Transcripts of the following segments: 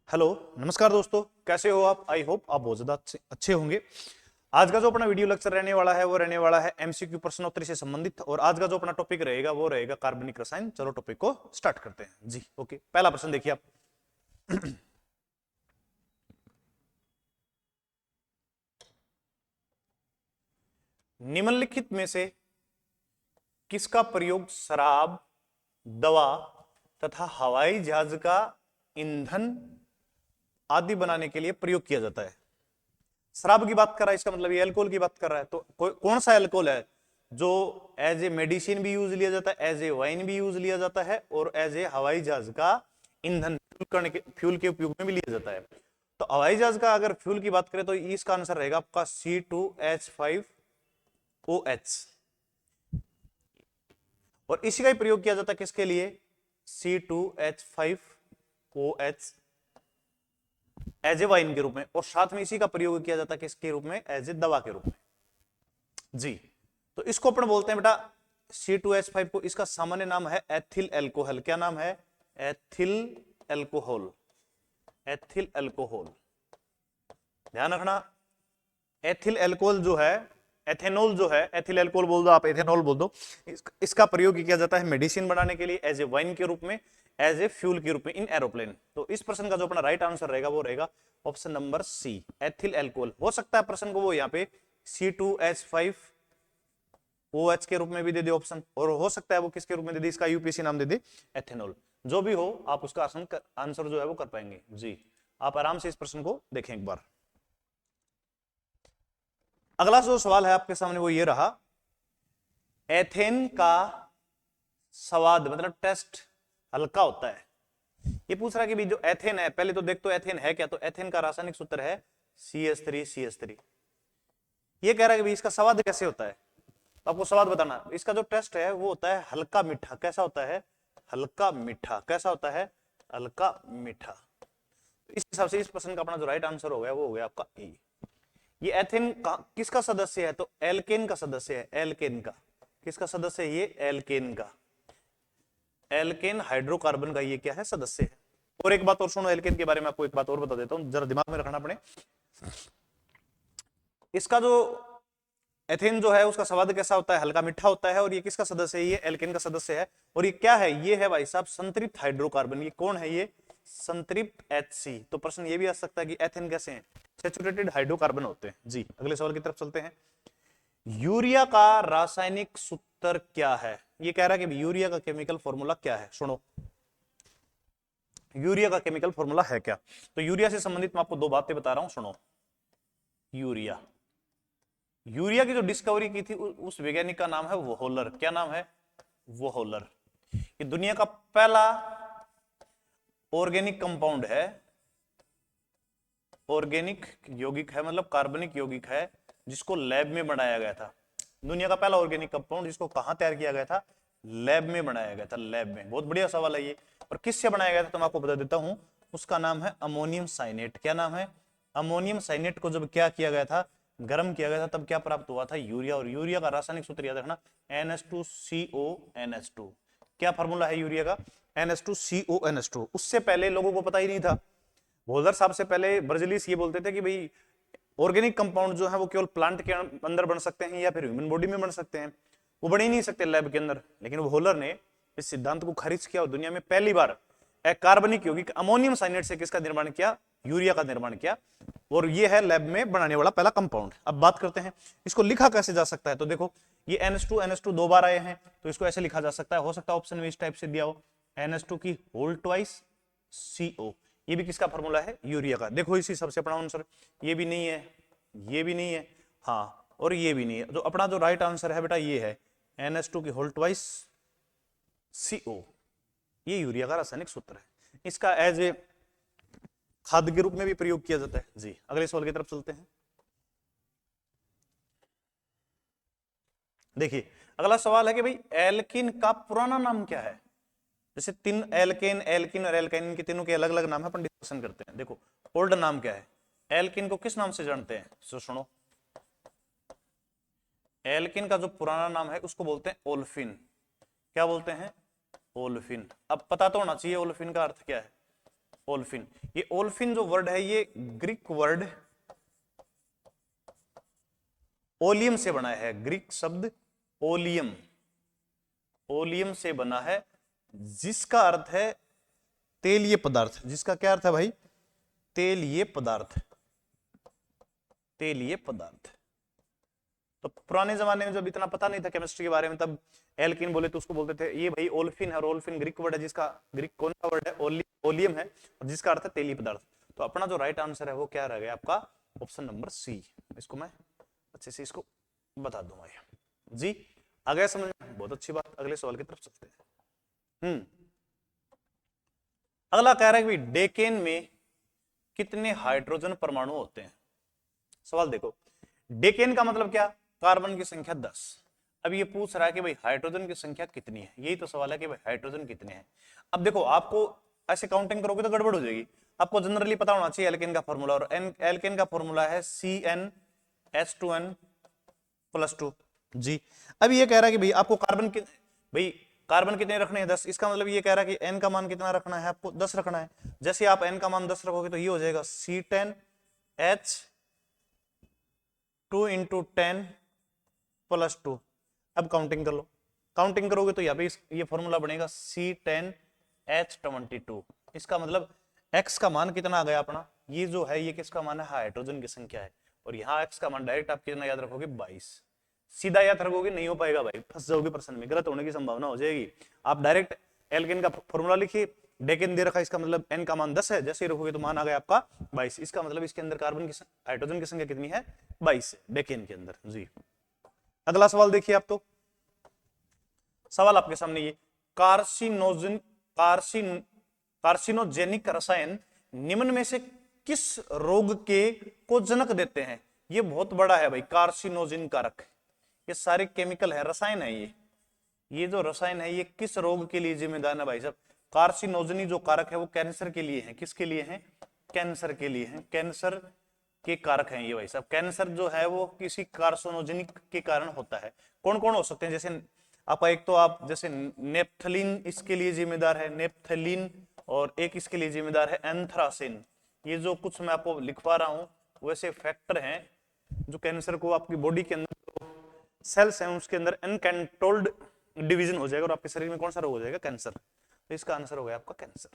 Hello नमस्कार दोस्तों, कैसे हो आप। आई होप आप बहुत ज्यादा अच्छे होंगे। आज का जो अपना वीडियो लेक्चर रहने वाला है वो रहने वाला है एमसीक्यू प्रश्नोत्तरी से संबंधित, और आज का जो अपना टॉपिक रहेगा वो रहेगा कार्बनिक रसायन। चलो टॉपिक को स्टार्ट करते हैं जी। ओके, पहला प्रश्न देखिए आप। निम्नलिखित में से किसका प्रयोग शराब, दवा तथा हवाई जहाज का ईंधन आदि बनाने के लिए प्रयोग किया जाता है। शराब की बात कर रहा है, इसका मतलब ये अल्कोहल की बात कर रहा है। तो कौन सा अल्कोहल है जो एज ए मेडिसिन भी यूज लिया जाता है, एज ए वाइन भी यूज लिया जाता है, और एज ए हवाई जहाज का ईंधन फ्यूल के उपयोग में भी लिया जाता है। तो हवाई जहाज का अगर फ्यूल की बात करें तो इसका आंसर रहेगा आपका C2H5OH। और इसी का ही प्रयोग किया जाता है किसके लिए, C2H5OH एज ए वाइन के रूप में, और साथ में इसी का प्रयोग किया जाता है किसके रूप में, एज ए दवा के रूप में जी। तो इसको अपन बोलते हैं बेटा C2H5 को, इसका सामान्य नाम है एथिल एल्कोहल। क्या नाम है, एथिल एल्कोहल। एथिल एल्कोहल ध्यान रखना। एथिल एल्कोहल जो है, एथेनॉल जो है, एथिल एल्कोहल बोल दो आप, एथेनॉल बोल दो। इसका प्रयोग किया जाता है मेडिसिन बनाने के लिए, एज ए वाइन के रूप में, एज ए फ्यूल के रूप में इन एरोप्लेन। तो इस प्रश्न का जो अपना राइट आंसर रहेगा वो रहेगा option number C, ethyl alcohol. हो सकता है प्रश्न को वो यहाँ पे C2H5OH के रूप में भी दे दे ऑप्शन, और हो सकता है वो किसके रूप में दे दे, इसका यूपीएससी नाम दे दे एथेनॉल। जो भी हो आप उसका आंसर जो है वो कर पाएंगे जी। आप आराम से इस प्रश्न को देखें एक बार। अगला जो सवाल है आपके सामने वो ये रहा, एथेन का स्वाद मतलब टेस्ट हल्का होता है। ये पूछ रहा है कि भी जो एथेन है, पहले तो देख तो एथेन है क्या। तो एथेन का रासायनिक सूत्र है CH3CH3। ये कह रहा है कि भी इसका स्वाद कैसे होता है, तो आपको स्वाद बताना। इसका जो टेस्ट है वो होता है हल्का मीठा। कैसा होता है, हल्का मीठा। कैसा होता है, हल्का मीठा। इस हिसाब से इस प्रश्न का अपना जो राइट आंसर हो गया वो हो गया आपका ई। ये एथेन किसका सदस्य है, तो एल्केन का सदस्य है। एल्केन का किसका सदस्य है, ये एल्केन का, एल्केन हाइड्रोकार्बन का ये क्या है, सदस्य है। और एक बात और सुनो, एल्केन के बारे में आपको एक बात और बता देता हूं, जरा दिमाग में रखना पड़े। इसका जो एथेन जो है उसका स्वाद कैसा होता है, हल्का मीठा होता है। और ये किसका सदस्य है, ये एल्केन का सदस्य है। और ये क्या है, ये है भाई साहब संतृप्त हाइड्रोकार्बन। ये कौन है, ये संतृप्त HC। तो प्रश्न ये भी आ सकता है कि एथेन कैसे हैं, सैचुरेटेड हाइड्रोकार्बन होते हैं जी। अगले सवाल की तरफ चलते हैं। यूरिया का रासायनिक सूत्र क्या है। ये कह रहा है कि यूरिया का केमिकल फॉर्मूला क्या है, सुनो। यूरिया का केमिकल फॉर्मूला है क्या। तो यूरिया से संबंधित मैं आपको दो बातें बता रहा हूं, सुनो। यूरिया, यूरिया की जो डिस्कवरी की थी उस वैज्ञानिक का नाम है वोहोलर। क्या नाम है, वोहोलर। ये दुनिया का पहला ऑर्गेनिक कंपाउंड है, ऑर्गेनिक यौगिक है, मतलब कार्बनिक यौगिक है, जिसको लैब में बनाया गया था। दुनिया का पहला ऑर्गेनिक कंपाउंड जिसको कहां तैयार किया गया था, लैब में बनाया गया था, लैब में। बहुत बढ़िया सवाल है ये। और किससे बनाया गया था तो मैं आपको बता देता हूं, उसका नाम है अमोनियम साइनेट। क्या नाम है, अमोनियम साइनेट को जब क्या किया गया था, गर्म किया गया था, तब क्या प्राप्त हुआ था, यूरिया। और यूरिया का रासायनिक सूत्र याद रखना, NH2CONH2। क्या फॉर्मूला है यूरिया का, NH2CONH2। उससे पहले लोगों को पता ही नहीं था। वोल्डर साहब से पहले ब्रजलीस ये बोलते थे कि भाई ऑर्गेनिक कंपाउंड जो है वो केवल प्लांट के अंदर बन सकते हैं या फिर ह्यूमन बॉडी में बन सकते हैं, वो बन ही नहीं सकते लैब के अंदर। लेकिन वोल्डर ने इस सिद्धांत को खारिज किया और दुनिया में पहली बार कार्बनिक यौगिक अमोनियम साइनेट से किसका निर्माण किया, यूरिया का निर्माण किया। और ये है लैब में बनाने वाला पहला कंपाउंड। अब बात करते हैं इसको लिखा कैसे जा सकता है। तो देखो ये NH2 दो बार आए हैं, तो इसको ऐसे लिखा जा सकता है। हो सकता है ऑप्शन में इस टाइप से दिया हो, NH2 की होल ट्वाइस CO। ये भी किसका फॉर्मूला है, यूरिया का। देखो इसी सबसे अपना आंसर, ये भी नहीं है, ये भी नहीं है, हाँ, और ये भी नहीं है। तो अपना जो राइट आंसर है बेटा ये है NH2 की होल ट्वाइस CO। ये यूरिया का रासायनिक सूत्र है। इसका एज ए खाद्य के रूप में भी प्रयोग किया जाता है जी। अगले सवाल की तरफ चलते हैं। देखिए अगला सवाल है कि भाई एल्किन का पुराना नाम क्या है। जैसे तीन एल्केन, एल्किन और एल्काइन, इनके तीनों के अलग अलग नाम है, अपन डिस्कशन करते हैं। देखो ओल्ड नाम क्या है, एल्किन को किस नाम से जानते हैं, तो सुनो। एल्किन का जो पुराना नाम है उसको बोलते हैं ओल्फिन। क्या बोलते हैं, ओल्फिन। अब पता तो होना चाहिए ओल्फिन का अर्थ क्या है। ओल्फिन। ये ओल्फिन जो वर्ड है ये ग्रीक वर्ड ओलियम से बना है, ग्रीक शब्द ओलियम, ओलियम से बना है, जिसका अर्थ है तेलीय पदार्थ। जिसका क्या अर्थ है भाई? तेलीय पदार्थ, तेलीय पदार्थ। तो पुराने जमाने में जब इतना पता नहीं था केमिस्ट्री के बारे में, तब एल्किन बोले तो उसको बोलते थे ये भाई ओल्फिन है, और ओल्फिन ग्रीक वर्ड है, जिसका ग्रीक कौन सा वर्ड है? ओलियम है, और जिसका अर्थ है तेलीय पदार्थ। तो अपना जो राइट आंसर है वो क्या रह गया आपका? Option number C. इसको मैं अच्छे से इसको बता दूं भाई जी। आ गया समझ में? बहुत अच्छी बात। अगले सवाल की तरफ चलते हैं। अगला कह रहा है कि डेकेन में कितने हाइड्रोजन परमाणु होते हैं? सवाल देखो, डेकेन का मतलब क्या? कार्बन की संख्या 10। अब ये पूछ रहा है कि भाई हाइड्रोजन की संख्या कितनी है, यही तो सवाल है कि भाई हाइड्रोजन कितने हैं। अब देखो, आपको ऐसे काउंटिंग करोगे तो गड़बड़ हो जाएगी। आपको जनरली पता होना चाहिए एल्केन का फॉर्मूला, और एल्केन का फॉर्मूला है CnH2n+2 जी। अब ये कह रहा है कि भाई आपको कार्बन कितने रखने हैं? 10। इसका मतलब ये कह रहा है कि n का मान कितना रखना है? आपको 10 रखना है। जैसे आप n का मान 10 रखोगे तो ये हो जाएगा C10H2 × 10+2। अब काउंटिंग कर लो, काउंटिंग करोगे तो यहाँ पे ये फॉर्मूला बनेगा C10H22। इसका मतलब x का मान कितना आ गया अपना? ये जो है ये किसका मान है? हाइड्रोजन की संख्या है। और यहाँ x का मान डायरेक्ट आप कितना याद रखोगे? 22। सीधा याद रखोगे नहीं हो पाएगा भाई, फंस जाओगे प्रश्न में, गलत होने की संभावना हो जाएगी। आप डायरेक्ट एल्केन का फॉर्मूला लिखिए, डेकेन दे रखा है, इसका मतलब n का मान 10 है, जैसे ही रखोगे तो मान आ गया आपका 22। इसका मतलब इसके अंदर कार्बन की हाइड्रोजन की संख्या कितनी है? 22 डेकेन के अंदर जी। अगला सवाल देखिए आप, तो सवाल आपके सामने ये कार्सिनोजेनिक रसायन निम्न में से किस रोग के को जन्म देते हैं? ये बहुत बड़ा है भाई, कार्सिनोजिन कारक। ये सारे केमिकल है, रसायन है ये जो रसायन है ये किस रोग के लिए जिम्मेदार है भाई साहब? कार्सिनोजनी जो कारक है वो कैंसर के लिए है। किसके लिए है? कैंसर के लिए है, कैंसर के कारक हैं ये भाई साहब। कैंसर जो है वो किसी कार्सिनोजेनिक के कारण होता है। कौन कौन हो सकते हैं? जैसे आपका एक तो आप जैसे नेप्थलीन इसके लिए जिम्मेदार है, नेप्थलीन, और एक इसके लिए जिम्मेदार है एंथ्रासिन। ये जो कुछ मैं आपको लिखवा रहा हूं वैसे फैक्टर हैं जो कैंसर को आपकी बॉडी के अंदर सेल्स हैं उसके अंदर अनकंट्रोल्ड डिवीजन हो जाएगा और आपके शरीर में कौन सा रोग हो जाएगा? कैंसर। तो इसका आंसर हो गया आपका कैंसर।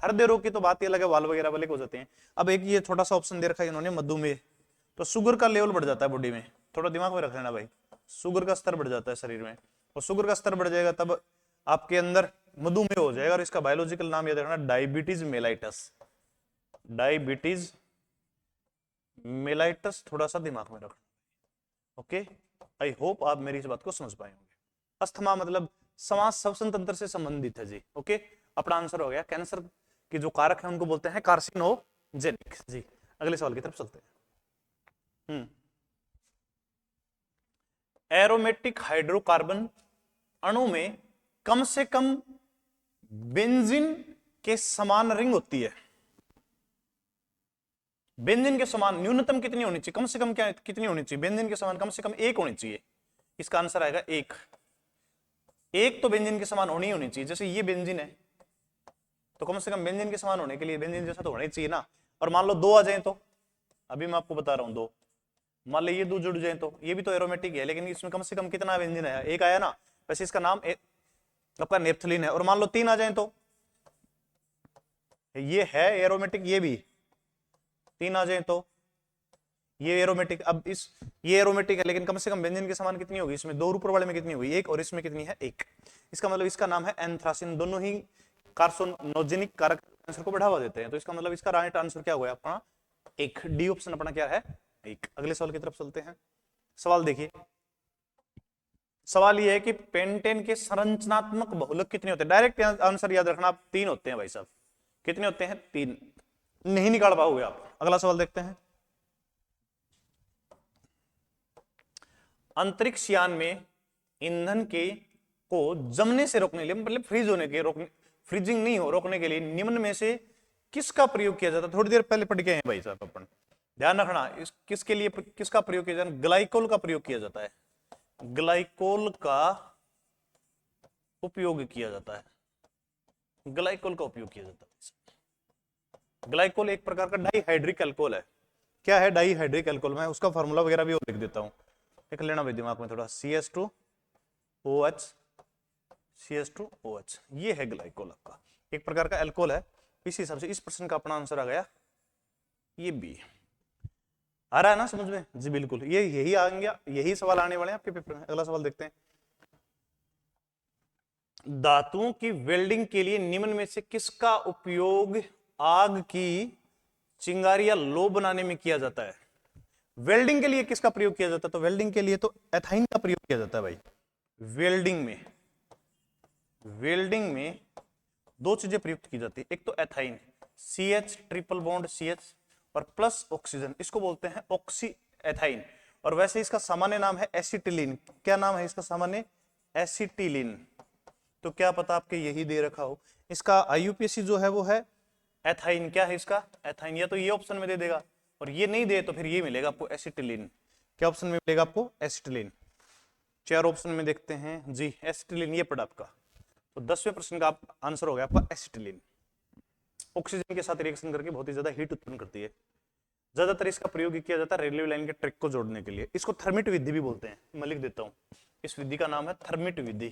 हृदय रोग की तो बात ही अलग है, वाल वगैरह वाले हो जाते हैं। अब एक ये छोटा सा ऑप्शन दे रखा है इन्होंने, मधुमेह। तो शुगर का लेवल बढ़ जाता है बॉडी में, थोड़ा दिमाग में रख लेना भाई। शुगर का स्तर बढ़ जाता है शरीर में, और शुगर का स्तर बढ़ जाएगा तब आपके अंदर मधुमेह हो जाएगा। और इसका बायोलॉजिकल नाम याद रखना, डायबिटीज मेलाइटस। डायबिटीज मेलाइटस थोड़ा सा दिमाग में रखना। ओके, आई होप आप मेरी इस बात को समझ पाए होंगे। अस्थमा मतलब श्वास श्वसन तंत्र से संबंधित है जी। ओके, अपना आंसर हो गया। कैंसर के जो कारक हैं उनको बोलते हैं कार्सिनोजेनिक जी। अगले सवाल की तरफ चलते हैं। एरोमेटिक हाइड्रोकार्बन अणु में कम से कम बेंजीन के समान रिंग होती है। बेंजीन के समान न्यूनतम कितनी होनी चाहिए? कम से कम क्या कितनी होनी चाहिए? बेंजीन के समान कम से कम 1 होनी चाहिए। इसका आंसर आएगा 1। एक तो बेंजीन के समान होनी चाहिए। जैसे ये बेंजीन है तो कम से कम बेंजीन के समान होने के लिए बेंजीन जैसा तो होना ही चाहिए ना। और मान लो 2 आ जाए तो, अभी मैं आपको बता रहा हूं 2, मान लो ये 2 जुड़ जाए तो ये भी तो एरोमेटिक है, लेकिन इसमें कम से कम कितना बेंजीन आया? 1 आया ना। वैसे इसका नाम आपका नेप्थलीन है। और मान लो 3 आ जाए तो ये है एरोमेटिक, ये भी 3 आ जाए तो ये एरोमेटिक। अब ये एरोमेटिक है लेकिन कम से कम बेंजीन के समान कितनी होगी? इसमें 2 ऊपर वाले में कितनी होगी? 1, और इसमें कितनी है? 1। इसका मतलब इसका नाम है एंथ्रासिन। दोनों ही कार्सिनोजेनिक कारक कैंसर को बढ़ावा देते हैं। तो इसका मतलब इसका राइट आंसर क्या हुआ अपना? 1। डी ऑप्शन अपना क्या है? 1। अगले सवाल की तरफ चलते हैं। सवाल देखिए, सवाल ये है कि पेंटेन के संरचनात्मक बहुलक कितने होते हैं? डायरेक्ट आंसर याद रखना आप, 3 होते हैं भाई साहब। कितने होते हैं? 3। नहीं निकाल पाओगे आप। अगला सवाल देखते हैं। अंतरिक्ष यान में ईंधन के को जमने से रोकने के लिए, मतलब फ्रीज होने के रोकने, फ्रीजिंग नहीं हो, रोकने के लिए निम्न में से किसका प्रयोग किया जाता है? थोड़ी देर पहले पढ़ के हैं भाई साहब अपन, ध्यान रखना। किसके लिए किसका प्रयोग किया जाता है? ग्लाइकोल का प्रयोग किया जाता है। ग्लाइकोल का उपयोग किया जाता है। ग्लाइकोल का उपयोग किया जाता है। ग्लाइकोल एक प्रकार का डाईहाइड्रिक अल्कोहल है। क्या है डाईहाइड्रिक अल्कोहल? मैं उसका फॉर्मूला वगैरह भी और लिख देता हूं, लिख लेना भाई दिमाग में थोड़ा। CH2OH, CH2OH, ये है ग्लाइकोल आपका, एक प्रकार का अल्कोहल है। इस हिसाब से इस प्रश्न का अपना आंसर आ गया ये बी। आ रहा है ना समझ में? जी बिल्कुल, ये यही आएंगे, यही सवाल आने वाले हैं आपके पेपर में। अगला सवाल देखते हैं। धातुओं की वेल्डिंग के लिए निम्न में से किसका उपयोग आग की चिंगारी या लो बनाने में किया जाता है? वेल्डिंग के लिए किसका प्रयोग किया जाता है? तो वेल्डिंग के लिए तो एथाइन का प्रयोग किया जाता है भाई। वेल्डिंग में दो चीजें प्रयुक्त की जाती है, एक तो ethyne, CH triple bond CH और प्लस ऑक्सीजन, इसको बोलते हैं ऑक्सी एथाइन। और वैसे इसका सामान्य नाम है एसिटिलीन। क्या नाम है इसका सामान्य? एसिटिलीन। तो क्या पता आपके यही दे रखा हो। इसका IUPAC जो है वो है एथाइन। क्या है इसका? एथाइन। या तो ये ऑप्शन में दे देगा, और ये नहीं दे तो फिर ये मिलेगा आपको एसिटिलीन। क्या ऑप्शन में मिलेगा आपको? एसिटिलीन। चार ऑप्शन में देखते हैं जी, एसिटिलीन ये पड़ा आपका। तो 10वें प्रश्न का आंसर हो गया आपका एसिटिलीन। ऑक्सीजन के साथ रिएक्शन करके बहुत ही ज्यादा हीट उत्पन्न करती है। ज्यादातर इसका प्रयोग किया जाता है रेलवे लाइन के ट्रैक को जोड़ने के लिए। इसको थर्मिट विधि भी बोलते हैं, मैं लिख देता हूं। इस विधि का नाम है थर्मिट विधि।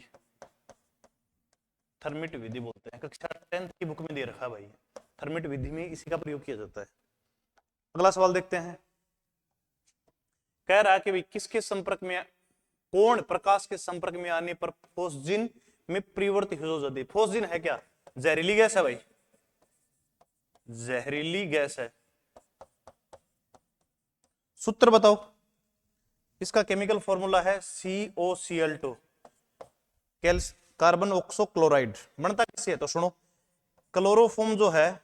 थर्मिट विधि बोलते हैं, कक्षा 10th की बुक में दे रखा है भाई। थर्मिट विधि में इसी का प्रयोग किया जाता है। अगला सवाल देखते हैं। कह रहा है कि भाई किसके संपर्क में, कौन प्रकाश के संपर्क में आने पर फोस्जिन में परिवर्तित हो जाती है? फोस्जिन है क्या? जहरीली गैस है भाई, जहरीली गैस है। सूत्र बताओ। इसका केमिकल फॉर्मूला है COCl2, कार्बन ऑक्सो क्लोराइड। बनता किससे है? तो सुनो, क्लोरोफॉर्म जो है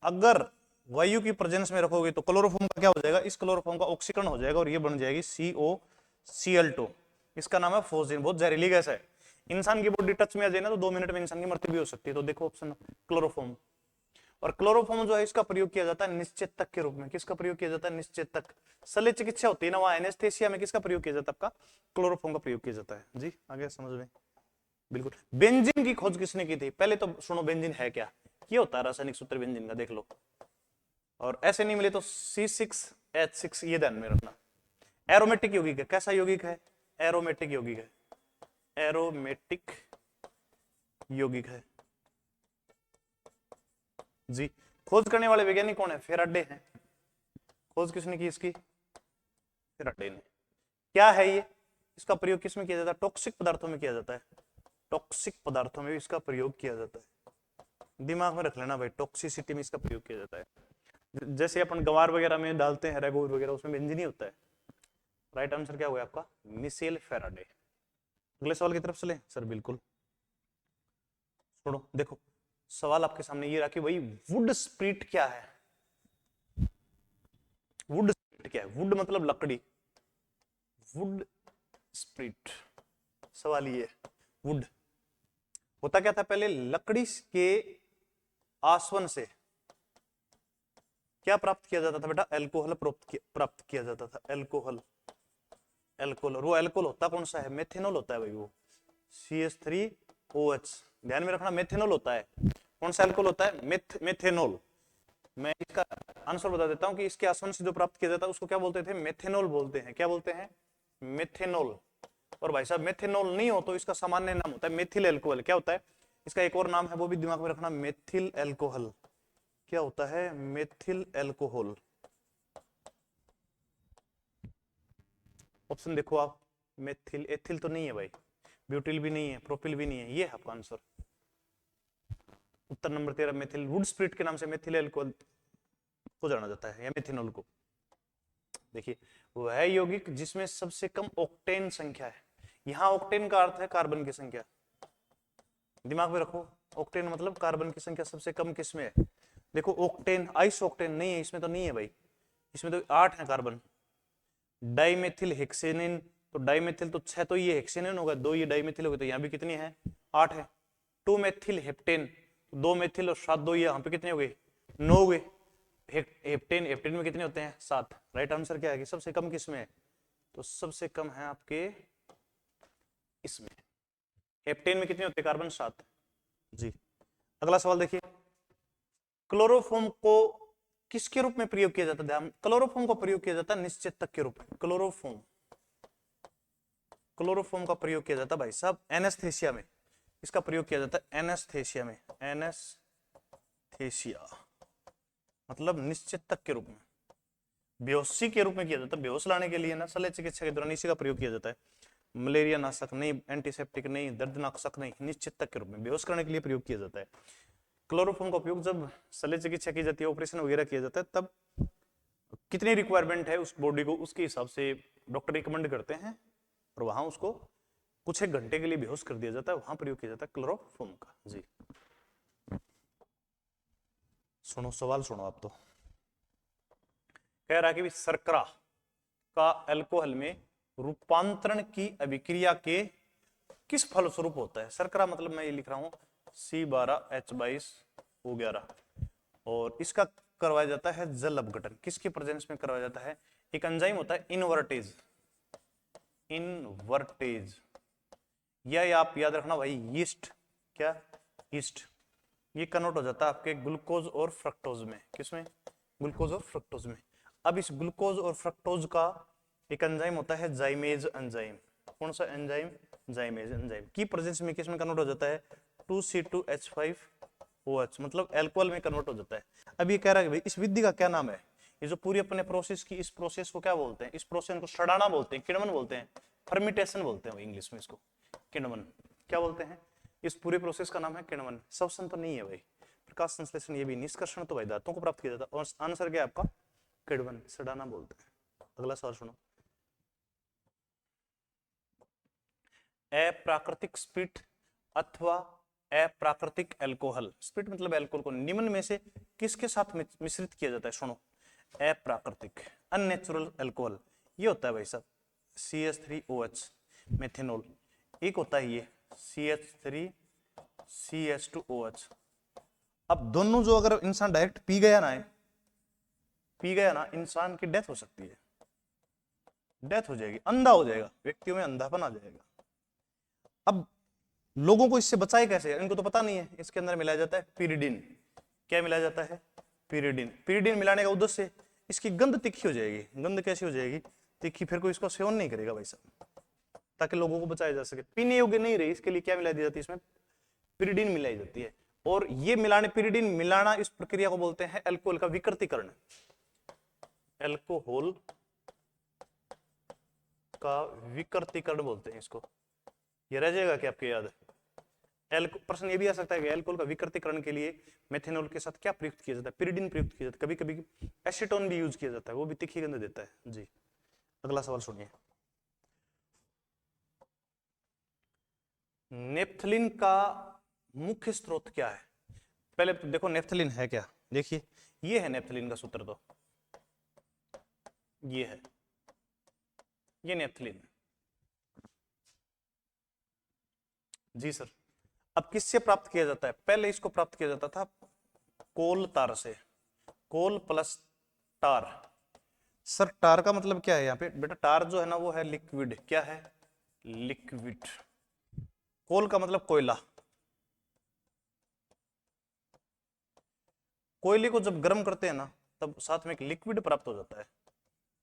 अगर वायु की प्रेजेंस में रखोगे तो क्लोरोफॉर्म का क्या हो जाएगा? इस क्लोरोफॉर्म का ऑक्सीकरण हो जाएगा और ये बन जाएगी COCl2। इसका नाम है फोस्जिन। बहुत जहरीली गैस है। इंसान की बॉडी टच में आ जाए ना तो 2 मिनट में इंसान की मृत्यु भी हो सकती है। तो देखो ऑप्शन क्लोरोफॉर्म। और क्लोरोफॉर्म जो है इसका प्रयोग किया जाता है निश्चेतक के रूप में। किसका प्रयोग किया जाता है? निश्चेतक। शल्य चिकित्सा होती है ना, वहां एनेस्थेसिया में किसका प्रयोग किया जाता है? आपका क्लोरोफॉर्म का प्रयोग किया जाता है। जी आगे समझ में? बिल्कुल। बेंजीन की खोज किसने की थी? पहले तो सुनो बेंजीन है क्या, ये होता है रासायनिक सूत्र बेंजीन का, देख लो। और ऐसे नहीं मिले तो C6H6, ये ध्यान में रखना। एरोमेटिक यौगिक है। कैसा यौगिक है? एरोमेटिक यौगिक है। एरोमेटिक यौगिक है जी। खोज करने वाले वैज्ञानिक कौन है? फेराडे हैं। खोज किसने की इसकी? फेराडे ने। क्या है ये? इसका प्रयोग किस में किया जाता है? टॉक्सिक पदार्थों में किया जाता है। टॉक्सिक पदार्थों में इसका प्रयोग किया जाता है। दिमाग में रख लेना भाई, टॉक्सिसिटी में इसका प्रयोग किया जाता है। जैसे अपन गवार वगैरह में डालते हैं, रेगोर वगैरह, उसमें बेंजीन ही होता है। राइट आंसर क्या हुआ आपका? Michael Faraday. अगले सवाल की तरफ चले सर। बिल्कुल सुनो, देखो सवाल आपके सामने ये रहा कि भाई वुड स्प्रिट क्या है? वुड स्प्रिट क्या है? वुड मतलब लकड़ी, वुड स्प्रिट। सवाल ये, वुड होता क्या था पहले? लकड़ी के आसवन से क्या प्राप्त किया जाता था बेटा? अल्कोहल प्राप्त किया जाता था। Alcohol, alcohol. और वो अल्कोहल होता कौन सा है? मेथेनॉल होता है भाई। वो CH3OH, ध्यान में रखना, मेथेनॉल होता है। कौन सा अल्कोहल होता है? मेथेनॉल। मैं इसका आंसर बता देता हूं कि इसके आसवन से जो प्राप्त किया जाता है उसको क्या बोलते थे? मेथेनॉल बोलते हैं। क्या बोलते हैं? मेथेनॉल। और भाई साहब मेथेनॉल नहीं हो तो इसका सामान्य नाम होता है मेथिल अल्कोहल। क्या होता है इसका? एक और नाम है, वो भी दिमाग में रखना, मेथिल अल्कोहल। क्या होता है? Methyl alcohol. ऑप्शन देखो आप, मेथिल, एथिल तो नहीं है भाई, ब्यूटिल भी नहीं है, प्रोपिल भी नहीं है, ये है आपका answer. Uttar number 13 methyl. Would spirit के नाम से मेथिल अल्कोहल को जाना जाता है, या मेथिनॉल को। देखिए वह यौगिक जिसमें सबसे कम ऑक्टेन संख्या है। यहां ऑक्टेन का अर्थ है कार्बन की संख्या। दिमाग में रखो, ऑक्टेन मतलब कार्बन की संख्या सबसे कम किसमें है? देखो ऑक्टेन, आइस ऑक्टेन नहीं है, इसमें तो नहीं है भाई। इसमें तो 8 है कार्बन। डाइमेथिल हेक्सेनिन, तो डाइमेथिल तो 6 तो ये हेक्सेनिन होगा, 2 ये डाइमेथिल होगा, तो यहाँ भी कितनी है? 8 है। 2 मेथिल हेप्टेन, 2 मेथिल और 7, 2 ये यहाँ पे कितने हो गए? 9 हो गए। हेप्टेन, हेप्टेन में कितने होते हैं? 7। राइट आंसर क्या है कि सबसे कम किसमें है? तो सबसे कम है आपके इसमें। हेप्टेन में कितने होते हैं कार्बन? 7 जी। अगला सवाल देखिए। क्लोरोफॉर्म को किसके रूप में प्रयोग किया जाता है? ध्यान, क्लोरोफॉर्म का प्रयोग किया जाता है निश्चेतक के रूप में। क्लोरोफॉर्म का प्रयोग किया जाता है भाई साहब एनेस्थेसिया में। इसका प्रयोग किया जाता है एनेस्थेसिया में। एनेस्थेसिया मतलब निश्चेतक के रूप में, बेहोशी के रूप में किया जाता है। बेहोश लाने के लिए ना शल्य चिकित्सा के दौरान इसी का प्रयोग किया जाता है। मलेरिया नाशक नहीं, एंटीसेप्टिक नहीं, दर्दनाशक नहीं, निश्चेतक के रूप में बेहोश करने के लिए प्रयोग किया जाता है। क्लोरोफॉर्म का उपयोग जब शल्य चिकित्सा की जाती है, ऑपरेशन वगैरह किया जाता है, तब कितनी रिक्वायरमेंट है उस बॉडी को, उसके हिसाब से डॉक्टर रिकमेंड करते हैं और वहां उसको कुछ एक घंटे के लिए बेहोश कर दिया जाता है, वहां प्रयोग किया जाता है क्लोरोफॉर्म का। जी सुनो सवाल सुनो आप। तो कह रहा है कि शर्करा का अल्कोहल में रूपांतरण की अभिक्रिया के किस फलस्वरूप होता है? शर्करा मतलब मैं ये लिख रहा हूं C12H22O11 और इसका करवाया जाता है जल अपघटन। किसके प्रेजेंस में करवाया जाता है? एक एंजाइम होता है इनवर्टेज। या आप याद रखना भाई यीस्ट। क्या? यीस्ट। ये कन्वर्ट हो जाता है आपके ग्लूकोज और फ्रक्टोज में। किसमें? ग्लूकोज और फ्रक्टोज में। अब इस ग्लूकोज और फ्रक्टोज का एक एंजाइम होता है जाइमेज एंजाइम। कौन सा एंजाइम? जाइमेज एंजाइम की प्रेजेंस में किसमें कन्वर्ट हो जाता है? 2C2H5OH मतलब अल्कोहल में कन्वर्ट हो जाता है। अब ये कह रहा है कि भाई इस विधि का क्या नाम है? ये जो पूरी अपने प्रोसेस की, इस प्रोसेस को क्या बोलते हैं? इस प्रोसेस को सड़ाना बोलते हैं, किण्वन बोलते हैं, फर्मिटेशन बोलते हैं इंग्लिश में इसको, किण्वन। क्या बोलते हैं? इस पूरे प्रोसेस का नाम है किण्वन। श्वसन तो नहीं है भाई, प्रकाश संश्लेषण ये भी। निष्कर्षण तो भाई दांतों को प्राप्त किया जाता है। और आंसर क्या है आपका? किण्वन, सड़ाना बोलते हैं। अगला सवाल सुनो। अप्राकृतिक स्पिरिट अथवा अप्राकृतिक अल्कोहल, स्पिरिट मतलब अल्कोहल को निम्न में से किसके साथ मिश्रित किया जाता है? सुनो, अप्राकृतिक अननेचुरल अल्कोहल ये होता है भाई साहब CH3OH मेथेनॉल। एक होता है ये CH3CH2OH। अब दोनों जो अगर इंसान डायरेक्ट पी गया ना, इंसान की डेथ हो सकती है। डेथ हो जाएगी, अंधा हो जाएगा, व्यक्तियों में अंधापन आ जाएगा। अब लोगों को इससे बचाए कैसे? इनको तो पता नहीं है। इसके अंदर मिलाया जाता है पिरिडिन। क्या मिलाया जाता है? पिरिडिन। पिरिडिन मिलाने का उद्देश्य इसकी गंध तीखी हो जाएगी। गंध कैसी हो जाएगी? तीखी। फिर कोई इसको सेवन नहीं करेगा भाई साहब, ताकि लोगों को बचाया जा सके। पीने योग्य नहीं रही, इसके लिए क्या मिला दी जाती है? इसमें पिरिडिन मिलाई जाती है। और ये मिलाने, पिरिडिन मिलाना, इस प्रक्रिया को बोलते हैं अल्कोहल का विकृतीकरण। अल्कोहल का विकृतीकरण बोलते हैं इसको। ये रह जाएगा क्या आपके याद? प्रश्न ये भी आ सकता है कि अल्कोहल का विकृतीकरण के लिए मेथेनॉल के साथ क्या प्रयुक्त किया जाता है? पिरिडिन प्रयुक्त किया जाता है। कभी कभी एसीटोन भी यूज किया जाता है, वो भी तीखी गंध देता है। जी अगला सवाल सुनिए। नेफ्थलीन का मुख्य स्रोत क्या है? पहले तो देखो नेफ्थलीन है क्या। देखिए ये है नेफ्थलीन का सूत्र। तो ये है, ये नेफ्थलीन। जी सर। अब किससे प्राप्त किया जाता है? पहले इसको प्राप्त किया जाता था कोल तार से। कोल प्लस टार। सर टार का मतलब क्या है यहाँ पे? बेटा टार जो है ना वो है लिक्विड। क्या है? लिक्विड। कोल का मतलब कोयला। कोयले को जब गर्म करते हैं ना, तब साथ में एक लिक्विड प्राप्त हो जाता है।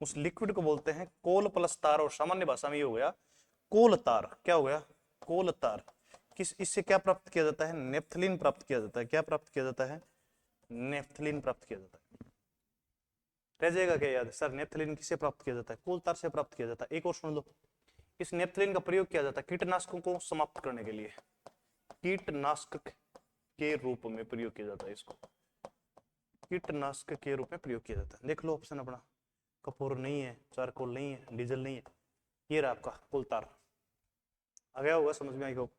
उस लिक्विड को बोलते हैं कोल प्लस तार। और सामान्य भाषा में ये हो गया कोल तार। क्या हो गया? कोल तार। किस, इससे क्या प्राप्त किया जाता है? नेफ्थलीन प्राप्त किया जाता है। क्या प्राप्त किया जाता है? नेफ्थलीन प्राप्त किया जाता है। रह जाएगा क्या याद? सर नेफ्थलीन किससे प्राप्त किया जाता है? कोल तार से प्राप्त किया जाता है। एक और सुन लो, इस नेफ्थलीन का प्रयोग किया जाता है कीटनाशकों को समाप्त करने के लिए। कीटनाशक के रूप में प्रयोग किया जाता है इसको। कीटनाशक के रूप में प्रयोग किया जाता है। देख लो ऑप्शन अपना, कपूर नहीं है, चारकोल नहीं है, डीजल नहीं है, ये रहा आपका कोल तार। आ गया होगा समझ में, आई होप।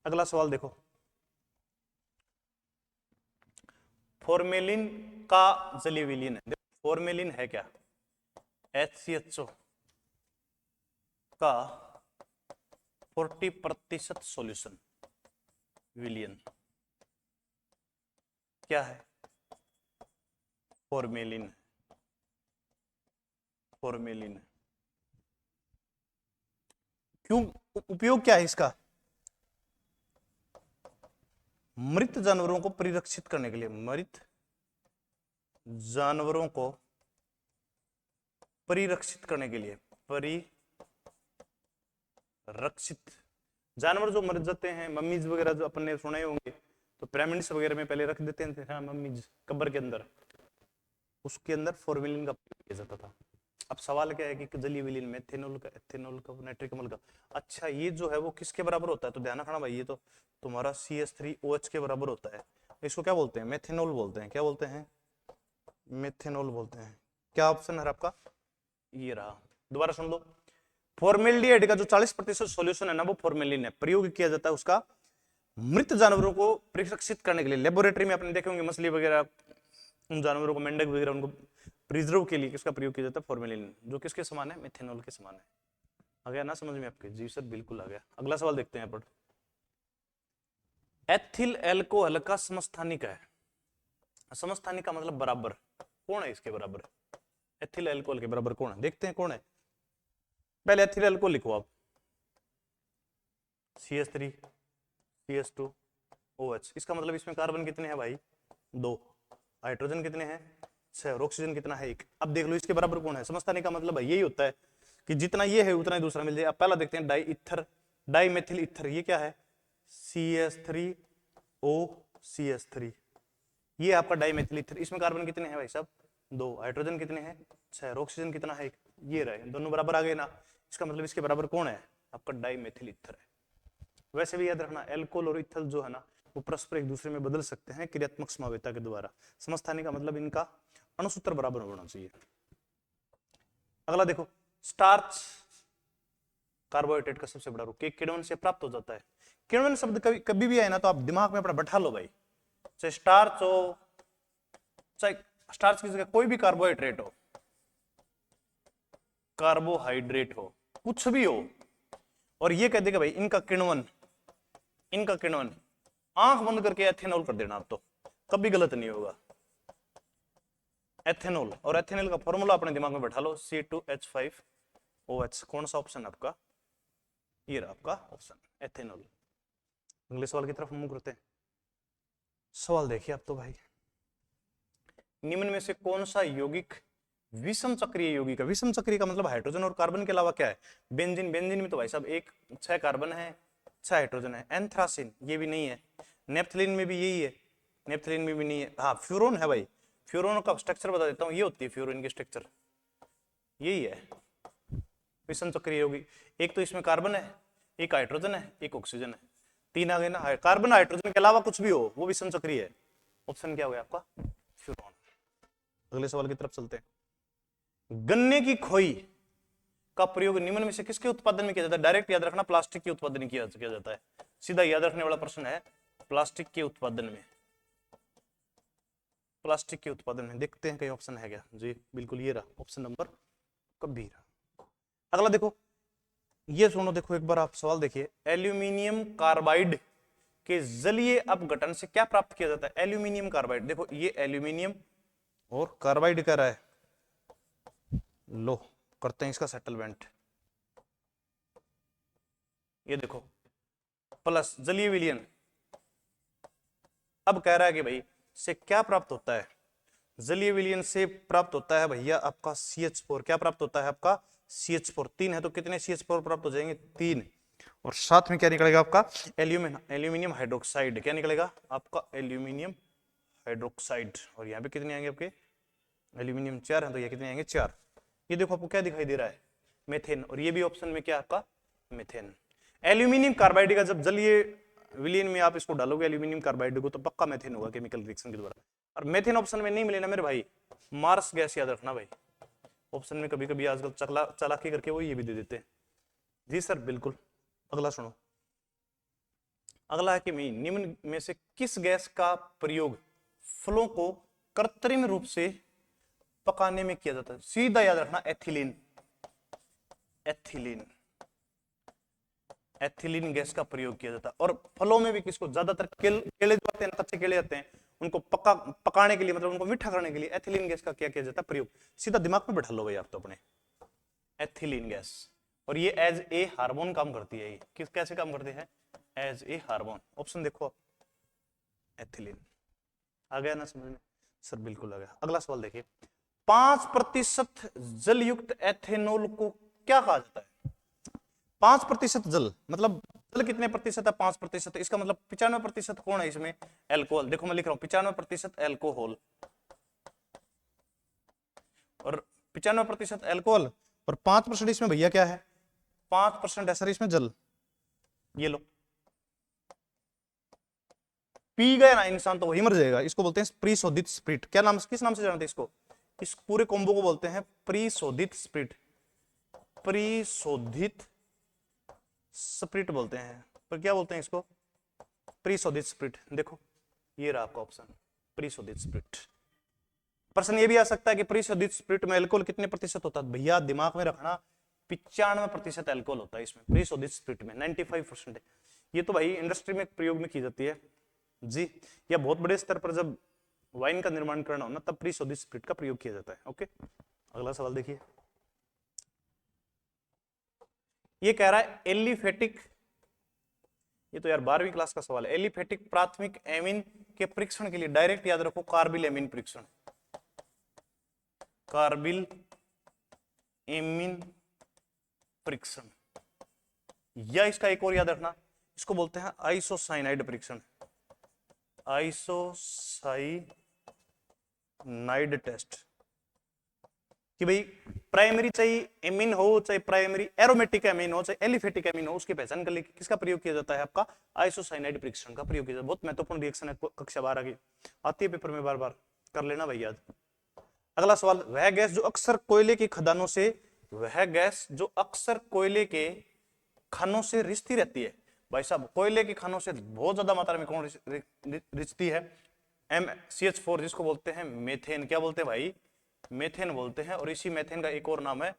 अगला सवाल देखो। फॉर्मेलिन का जलीय विलयन है। फॉर्मेलिन है क्या? HCHO का 40% सॉल्यूशन विलयन क्या है? फॉर्मेलिन। फॉर्मेलिन क्यों? उपयोग क्या है इसका? मृत जानवरों को परिरक्षित करने के लिए। मृत जानवरों को परिरक्षित करने के लिए, परिरक्षित, जानवर जो मर जाते हैं, मम्मीज वगैरह जो अपन ने सुने होंगे, तो पिरामिड्स वगैरह में पहले रख देते थे हाँ मम्मीज कब्र के अंदर, उसके अंदर फॉर्मेलिन का प्रयोग किया जाता था। अब सवाल क्या है कि जलीय विलीन में एथेनॉल का, नाइट्रिक अम्ल का, अच्छा ये जो है वो किसके बराबर होता है, तो ध्यान रखना भाई ये तो तुम्हारा CH3OH के बराबर होता है। इसको क्या बोलते हैं, मेथेनॉल बोलते हैं। क्या बोलते हैं, मेथेनॉल बोलते हैं। क्या ऑप्शन है आपका, ये रहा। दोबारा सुन लो, फॉर्मेल्डिहाइड का जो 40% सॉल्यूशन है ना, वो फॉर्मेलिन है। प्रयोग किया जाता है उसका मृत जानवरों को परिरक्षित करने के लिए। लेबोरेटरी में आपने देखे होंगे मछली वगैरह, उन जानवरों को, मेंढक वगैरह, उनको प्रिजर्व के लिए किसका प्रयोग किया जाता है, फॉर्मेलिन, जो किसके समान है, मेथेनॉल के समान है। आ गया ना समझ में आपके, जी सर बिल्कुल आ गया। अगला सवाल देखते हैं। एथिल एल्कोहल का समस्थानिक है, समस्थानिक का मतलब बराबर, कौन है इसके बराबर, एथिल एल्कोहल के बराबर कौन है, देखते हैं कौन है। पहले एथिल एल्कोहल लिखो आप, CH3 CH2 OH, इसका मतलब इसमें कार्बन कितने हैं भाई, 2, हाइड्रोजन कितने हैं, 6, और ऑक्सीजन कितना है, 1। अब देख लो इसके बराबर कौन है, समझताने का मतलब यही होता है कि जितना ये है उतना ही दूसरा मिल जाए। अब पहला देखते हैं, di ether, dimethyl ether, ये क्या है, CH3OCH3, ये आपका डाई मेथिल ईथर। इसमें कार्बन कितने हैं भाई साहब, 2, हाइड्रोजन कितने हैं, 6, और ऑक्सीजन कितना है, 1। ये रहे, दोनों बराबर आ गए ना, इसका मतलब इसके बराबर कौन है, आपका डाई मेथिल ईथर है। वैसे भी याद रखना, एल्कोहल और इथल जो है ना, वो परस्पर एक दूसरे में बदल सकते हैं क्रियात्मक समावेता के द्वारा। समस्थानिक का मतलब इनका अणुसूत्र बराबर होना चाहिए। अगला देखो, स्टार्च कार्बोहाइड्रेट का सबसे बड़ा रूप, किण्वन से प्राप्त हो जाता है। किण्वन शब्द कभी भी आए ना तो आप दिमाग में अपना बैठा लो भाई, चाहे स्टार्च हो, चाहे स्टार्च की जगह कोई भी कार्बोहाइड्रेट हो, कार्बोहाइड्रेट हो, कुछ भी हो, और ये कह देगा भाई इनका किण्वन, इनका किण्वन, आंख बंद करके एथेनॉल कर देना, आप तो कभी गलत नहीं होगा। एथेनॉल, और एथेनॉल का फॉर्मूला अपने दिमाग में बैठा लो, C2H5OH। कौन सा ऑप्शन आपका, ये रहा आपका ऑप्शन, एथेनॉल। अगले सवाल की तरफ मुंह करते हैं। सवाल देखिए आप तो भाई, निम्न में से कौन सा यौगिक विषम चक्रीय यौगिक है। विषम चक्रीय का मतलब हाइड्रोजन और कार्बन के अलावा क्या है, बेंजीन, बेंजीन में तो भाई साहब 6 कार्बन है, 6 हाइड्रोजन है। एंथ्रासिन, ये भी नहीं है। नेप्थलीन में भी यही है, नेप्थलीन में भी नहीं है। हाँ फ्यूरोन है भाई, फ्यूरोन का स्ट्रक्चर बता देता हूँ, ये होती है फ्यूरोन की स्ट्रक्चर, यही है विषम चक्रीय यौगिक। एक तो इसमें कार्बन है, एक हाइड्रोजन है, एक ऑक्सीजन है, 3 आ गए ना। कार्बन हाइड्रोजन के अलावा कुछ भी हो वो विषम चक्रीय है। ऑप्शन क्या हो गया आपका, फ्यूरोन। अगले सवाल की तरफ चलते हैं। गन्ने की खोई का प्रयोग निम्न में से किसके उत्पादन में किया जाता है। डायरेक्ट याद रखना, प्लास्टिक के उत्पादन में किया जाता है। सीधा याद रखने वाला प्रश्न है, प्लास्टिक के उत्पादन में, प्लास्टिक के उत्पादन में। देखते हैं कई ऑप्शन है क्या, जी बिल्कुल ये रहा ऑप्शन नंबर कबीर। अगला देखो, ये सुनो, देखो एक बार आप सवाल देखिए, एल्यूमिनियम कार्बाइड के जलीय अपघटन से क्या प्राप्त किया जाता है। एल्यूमिनियम कार्बाइड, देखो ये एल्यूमिनियम और कार्बाइड कह रहा है, लो करते हैं इसका सेटलमेंट। ये देखो प्लस जलीय विलयन, अब कह रहा है कि भाई से क्या प्राप्त होता है, जलीय विलयन से प्राप्त होता है भैया आपका CH4। क्या प्राप्त होता है आपका CH4, 3 है तो कितने CH4 प्राप्त हो जाएंगे, 3। और साथ में क्या निकलेगा आपका, एल्यूमिनियम हाइड्रोक्साइड। क्या निकलेगा आपका, एल्यूमिनियम हाइड्रोक्साइड। और यहाँ पे कितने आएंगे आपके, एल्यूमिनियम 4 है तो ये कितने आएंगे, 4। ये देखो आपको क्या दिखाई दे रहा है, मेथेन। और ये भी ऑप्शन में क्या आपका, मेथेन। एल्यूमिनियम कार्बाइड का जब जलीय विलयन में आप इसको डालोगे एल्यूमिनियम कार्बाइड को, तो पक्का मेथेन होगा केमिकल रिएक्शन के द्वारा। और मेथेन ऑप्शन में नहीं मिले ना मेरे भाई, मार्स गैस याद रखना भाई। ऑप्शन में कभी कभी आजकल चालाकी करके वो ये भी दे देते हैं। जी सर बिल्कुल। अगला सुनो, अगला है कि निम्न में से किस गैस का प्रयोग फलों को कृत्रिम रूप से पकाने में किया जाता है। सीधा याद रखना, एथिलीन। एथिलीन, एथिलीन गैस का प्रयोग किया जाता है। और फलों में भी किसको, ज्यादातर केले जो आते हैं, कच्चे केले आते हैं, उनको पकाने के लिए, मतलब उनको मीठा करने के लिए एथिलीन गैस का क्या किया जाता है, प्रयोग। सीधा दिमाग में बैठा लो भाई आप तो अपने, एथिलीन गैस। और ये एज ए हार्मोन काम करती है। ये कैसे काम करती है, एज ए हार्मोन। ऑप्शन देखो, एथिलीन। आ गया ना समझ में। सर बिल्कुल आ गया। अगला सवाल देखिए, 5% जलयुक्त एथेनॉल को क्या कहा जाता है? 5% जल मतलब जल कितने प्रतिशत है? 5%। इसका मतलब 95% कौन है इसमें? एल्कोहल। देखो मैं लिख रहा हूं 95% एल्कोहल, और 95% एल्कोहल और 5% इसमें भैया क्या है? 5% है सर इसमें जल। ये लो, पी गया ना इंसान तो वही मर जाएगा। इसको बोलते हैं प्रीशोधित स्प्रिट। क्या नाम, किस नाम से जानते हैं इसको? इस पूरे कॉम्बो को बोलते हैं प्रीशोधित स्प्रिट। प्रीशोधित स्प्रिट बोलते हैं, पर क्या बोलते हैं इसको? प्रीशोधित स्प्रिट। देखो ये रहा आपका ऑप्शन, प्रीशोधित स्प्रिट। प्रश्न ये भी आ सकता है कि प्रीशोधित स्प्रिट में अल्कोहल कितने प्रतिशत होता है? भैया दिमाग में रखना 95% अल्कोहल होता है इसमें, प्रीशोधित स्प्रिट में 95% है। ये तो भाई इंडस्ट्री में प्रयोग में की जाती है जी, या बहुत बड़े स्तर पर जब वाइन का निर्माण करना हो ना, तब प्रीशोधित स्प्रिट का प्रयोग किया जाता है। ओके, अगला सवाल देखिए, ये कह रहा है एलिफेटिक, ये तो यार 12वीं क्लास का सवाल है। एलिफेटिक प्राथमिक एमीन के परीक्षण के लिए डायरेक्ट याद रखो कार्बिल एमीन परीक्षण, कार्बिल एमीन परीक्षण, या इसका एक और याद रखना, इसको बोलते हैं आइसोसाइनाइड परीक्षण, आइसोसाइनाइड टेस्ट। कि भाई प्राइमरी चाहे एमीन हो, चाहे प्राइमरी एरोमेटिक एमीन हो, चाहे एलिफेटिक एमीन हो, उसकी पहचान कर लिए किसका प्रयोग किया जाता है? आपका आइसोसाइनाइड परीक्षण का प्रयोग किया जाता है। बहुत महत्वपूर्ण रिएक्शन है, कक्षा 12 की आती है पेपर में, बार बार कर लेना भाई याद। अगला सवाल, वह गैस जो अक्सर कोयले की खदानों से, वह गैस जो अक्सर कोयले के खानों से रिश्ती रहती है। भाई साहब कोयले की खानों से बहुत ज्यादा मात्रा में कौन रिश्ती है? MCH4, जिसको बोलते हैं मेथेन। क्या बोलते हैं भाई? मेथेन बोलते हैं। और इसी मेथेन का एक और नाम है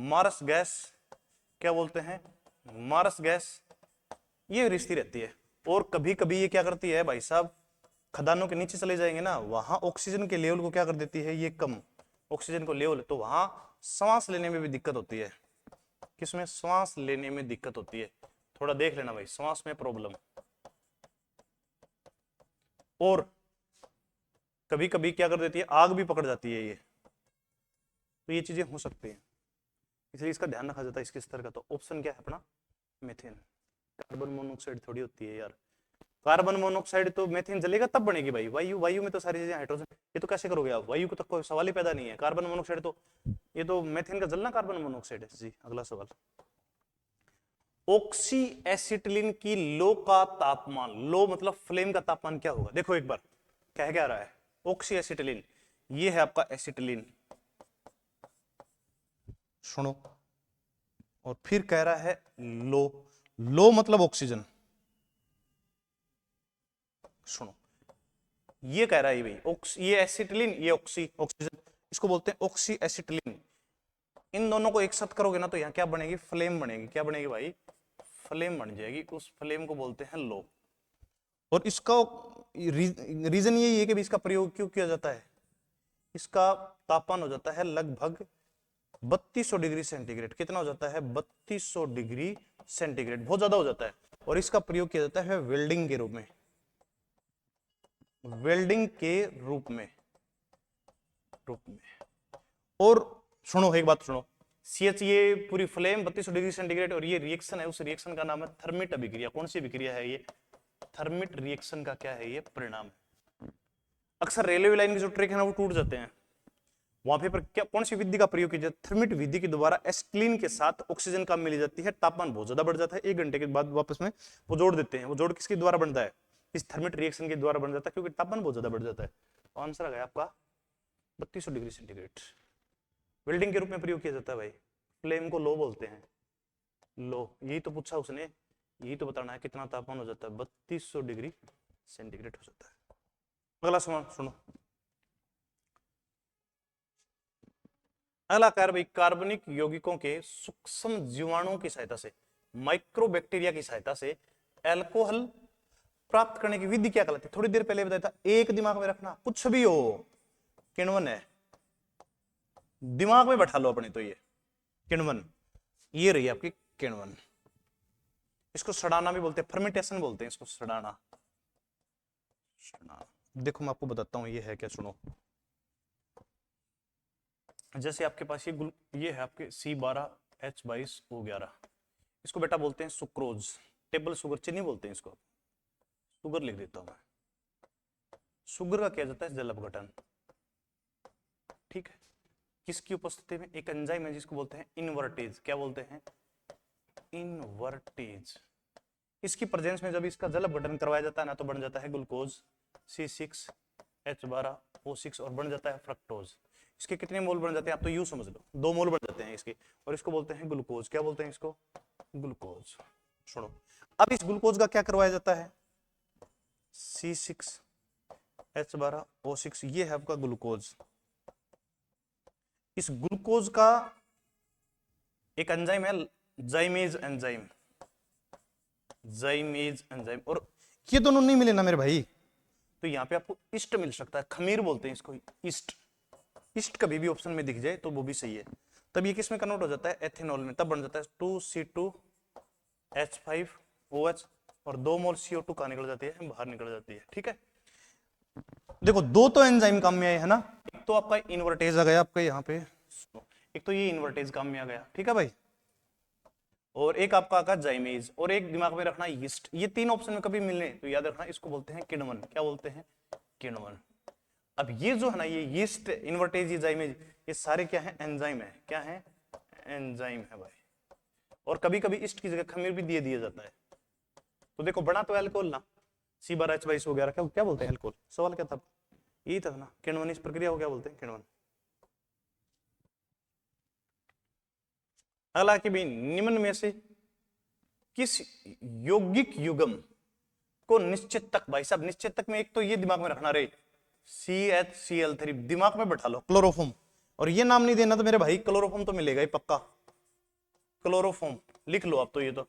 मारस गैस। क्या बोलते हैं? मारस गैस। ये रिश्ती रहती है। और कभी कभी ये क्या करती है भाई साहब, खदानों के नीचे चले जाएंगे ना, वहां ऑक्सीजन के लेवल को क्या कर देती है? ये कम ऑक्सीजन को लेवल, तो वहां सांस लेने में भी दिक्कत होती है। किसमें? सांस लेने में दिक्कत होती है। थोड़ा देख लेना भाई, सांस में प्रॉब्लम। और कभी कभी क्या कर देती है? आग भी पकड़ जाती है ये। तो ये चीजें हो सकती हैं, इसलिए इसका ध्यान रखा जाता है इसके स्तर का। तो ऑप्शन क्या है अपना? मीथेन। कार्बन मोनोऑक्साइड थोड़ी होती है यार, कार्बन मोनोऑक्साइड तो मीथेन जलेगा तब बनेगी भाई। वायु, वायु में तो सारी चीजें हाइड्रोजन, ये तो कैसे करोगे आप? वायु को तो कोई सवाल ही पैदा नहीं है। कार्बन मोनोऑक्साइड तो, ये तो मीथेन का जलना कार्बन मोनोऑक्साइड है जी। अगला सवाल, ऑक्सी एसिटिलीन की लो का तापमान, लो मतलब फ्लेम का तापमान क्या होगा? देखो एक बार कह क्या रहा है, ऑक्सी एसिटिलीन, ये है आपका एसिटिलीन, सुनो, और फिर कह रहा है लो, लो मतलब ऑक्सीजन। सुनो, ये कह रहा है भाई ये एसिटिलीन, ये ऑक्सीजन, इसको बोलते हैं ऑक्सी एसिटिलीन। इन दोनों को एक साथ करोगे ना तो यहां क्या बनेगी? फ्लेम बनेगी। क्या बनेगी भाई? फ्लेम बन जाएगी। उस फ्लेम को बोलते हैं लो। और इसका रीजन यही है कि इसका प्रयोग क्यों किया जाता है? इसका तापमान हो जाता है लगभग 3200 डिग्री सेंटीग्रेड। कितना हो जाता है? 3200 डिग्री सेंटीग्रेड, बहुत ज्यादा हो जाता है। और इसका प्रयोग किया जाता है वेल्डिंग के रूप में, वेल्डिंग के रूप में। और सुनो एक बात सुनो, CH ये पूरी फ्लेम 3200 डिग्री सेंटीग्रेड, और ये रिएक्शन है, उस रिएक्शन का नाम है थर्मिट अभिक्रिया। कौन सी अभिक्रिया है ये? थर्मिट रिएक्शन का क्या है ये? परिणाम। अक्सर रेलवे लाइन के जो ट्रैक है ना वो टूट जाते हैं, वहां पर क्या, कौन सी विधि का प्रयोग किया जाता है? थर्मिट विधि के द्वारा एसिटिलीन के साथ ऑक्सीजन का मिल जाती है, तापमान बहुत ज्यादा बढ़ जाता है, 1 घंटे के बाद वापस में वो जोड़ देते हैं। वो जोड़ किसके द्वारा बनता है? इस थर्मिट रिएक्शन के द्वारा बन जाता है, क्योंकि तापमान बहुत ज्यादा बढ़ जाता है। तो आंसर आ गया आपका 3200 डिग्री सेंटीग्रेड। वेल्डिंग के रूप में प्रयोग किया जाता है भाई। फ्लेम को लो बोलते हैं, लो। यही तो पूछा उसने, यही तो बताना है कितना तापमान हो जाता है? 3200 डिग्री सेंटीग्रेड हो जाता है। अगला सवाल सुनो, अगला भाई, कार्बनिक यौगिकों के सूक्ष्म जीवाणुओं की सहायता से, माइक्रोबैक्टीरिया की सहायता से अल्कोहल प्राप्त करने की विधि क्या कहलाती है? थोड़ी देर पहले बताया था। एक दिमाग में रखना, कुछ भी हो किण्वन है, दिमाग में बैठा लो अपने। तो ये किण्वन, ये रही आपकी किण्वन। इसको सड़ाना भी बोलते हैं, फर्मेंटेशन बोलते हैं इसको, सड़ाना। देखो मैं आपको बताता हूं ये है क्या, सुनो। जैसे आपके पास ये है आपके C12H22O11, इसको बेटा बोलते हैं सुक्रोज, टेबल शुगर, चीनी बोलते हैं इसको, शुगर लिख देता हूं मैं। शुगर का क्या जाता है जल अपघटन, ठीक है। किसकी उपस्थिति में? एक एंजाइम है जिसको बोलते हैं इनवर्टेज, क्या बोलते हैं? इनवर्टेज। इसकी प्रेजेंस में जब इसका जल अपघटन करवाया जाता है ना, तो बन जाता है ग्लूकोज C6H12O6 और बन जाता है फ्रक्टोज। इसके कितने मोल बन जाते हैं आप तो यूं समझ लो, 2 मोल बन जाते हैं इसके, और इसको बोलते हैं ग्लूकोज। क्या बोलते हैं इसको? ग्लूकोज। सुनो, अब इस ग्लूकोज का क्या करवाया जाता है? C6H12O6, ये है आपका ग्लूकोज। इस ग्लूकोज का एक एंजाइम है जाइमेज एंजाइम, जाइमेज एंजाइम, और ये दोनों नहीं मिले ना मेरे भाई, तो यहां पे आपको ईस्ट मिल सकता है, खमीर बोलते हैं इसको, ईस्ट। ईस्ट कभी भी ऑप्शन में दिख जाए तो वो भी सही है। तब ये किस में कन्वर्ट हो जाता है? एथेनॉल में। तब बन जाता है 2C2H5OH और 2 मोल CO2 कहां निकल जाती है? बाहर निकल जाती है, ठीक है। देखो, 2 तो एंजाइम काम में आए है ना, एक तो आपका इनवर्टेज आ गया आपका यहाँ पे, एक तो ये इनवर्टेज काम में आ गया, ठीक है भाई, और एक आपका आका जाइमेज, और एक दिमाग में रखना यीस्ट। ये 3 ऑप्शन में कभी मिलने तो याद रखना, इसको बोलते हैं किण्वन। क्या बोलते हैं? किण्वन। अब ये जो है ना, ये यीस्ट, इनवर्टेज, ये जाइमेज, ये सारे क्या है? एंजाइम है। क्या है? एंजाइम है भाई। और कभी कभी ईस्ट की जगह खमीर भी दिया जाता है। तो देखो, बना तो एल्कोहल ना, C12H22 वगैरह, क्या बोलते हैं एल्कोहल? सवाल क्या था? यही था ना, किण्वन। इस प्रक्रिया को क्या बोलते हैं? किण्वन। अगला कि भाई, निम्न में से किस यौगिक युग्म को निश्चित तक, भाई साहब निश्चित तक में, एक तो ये दिमाग में रखना रे, CHCl3, दिमाग में बैठा लो, क्लोरोफॉर्म। और ये नाम नहीं देना तो मेरे भाई, क्लोरोफॉर्म तो मिलेगा ही पक्का, क्लोरोफॉर्म लिख लो आप तो, ये तो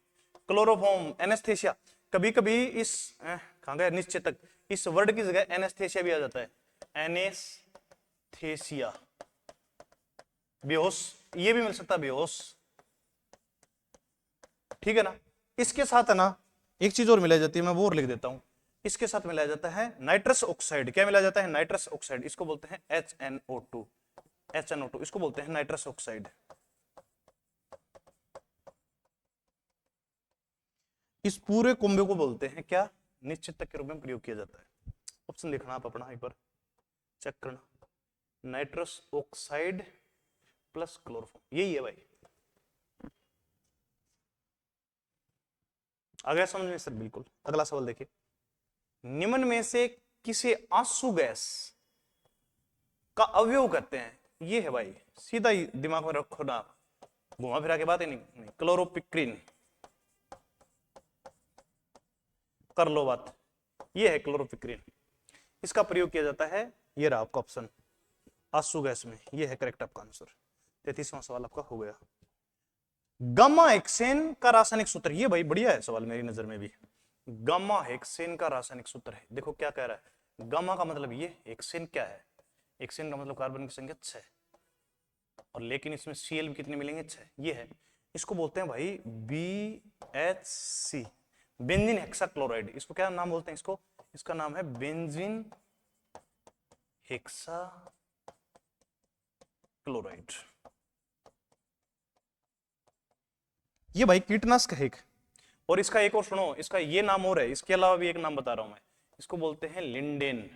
क्लोरोफॉर्म। एनेस्थेसिया, कभी कभी इस कहां गया निश्चित तक, इस वर्ड की जगह एनेस्थेसिया भी आ जाता है, एनेस्थेसिया, बेहोश, ये भी मिल सकता है, बेहोश, ठीक है ना। इसके साथ है ना एक चीज और मिलाई जाती है, मैं वो और लिख देता हूं, इसके साथ मिलाया जाता है नाइट्रस ऑक्साइड। क्या मिलाया जाता है? Nitrous oxide. इसको बोलते हैं HNO2, HNO2, इसको बोलते हैं नाइट्रस ऑक्साइड। इस पूरे कुंभे को बोलते हैं क्या? निश्चित तक के रूप में प्रयोग किया जाता है। ऑप्शन लिखना आप अपना, एक बार चेक करना, नाइट्रस ऑक्साइड प्लस क्लोरोफॉर्म, यही है भाई। आ गया समझ में सर? बिल्कुल। अगला सवाल देखिए, निम्न में से किसे आंसू गैस का अवयव कहते हैं? ये है भाई, सीधा ही दिमाग में रखो ना, घुमा फिरा के बात ही नहीं। क्लोरोपिक्रिन, कर लो बात, ये है क्लोरोपिक्रिन। इसका प्रयोग किया जाता है, ये रहा आपका ऑप्शन, आंसू गैस में। ये है करेक्ट आपका आंसर। 33वां सवाल आपका हो गया। गामा हेक्सेन का रासायनिक सूत्र, ये भाई बढ़िया है सवाल मेरी नजर में भी। गामा हेक्सेन का रासायनिक सूत्र है, देखो क्या कह रहा है। गामा का मतलब ये, हेक्सेन क्या है? हेक्सेन का मतलब कार्बन की संख्या 6, और लेकिन इसमें Cl भी कितने मिलेंगे? 6। ये है, इसको बोलते हैं भाई BHC, बेंजीन हेक्साक्लोराइड। इसको क्या नाम बोलते हैं? इसको, इसका नाम है बेंजीन हेक्साक्लोराइड। ये भाई कीटनाशक है एक, और इसका एक और सुनो, इसका ये नाम और है, इसके अलावा भी एक नाम बता रहा हूं मैं, इसको बोलते हैं लिंडेन,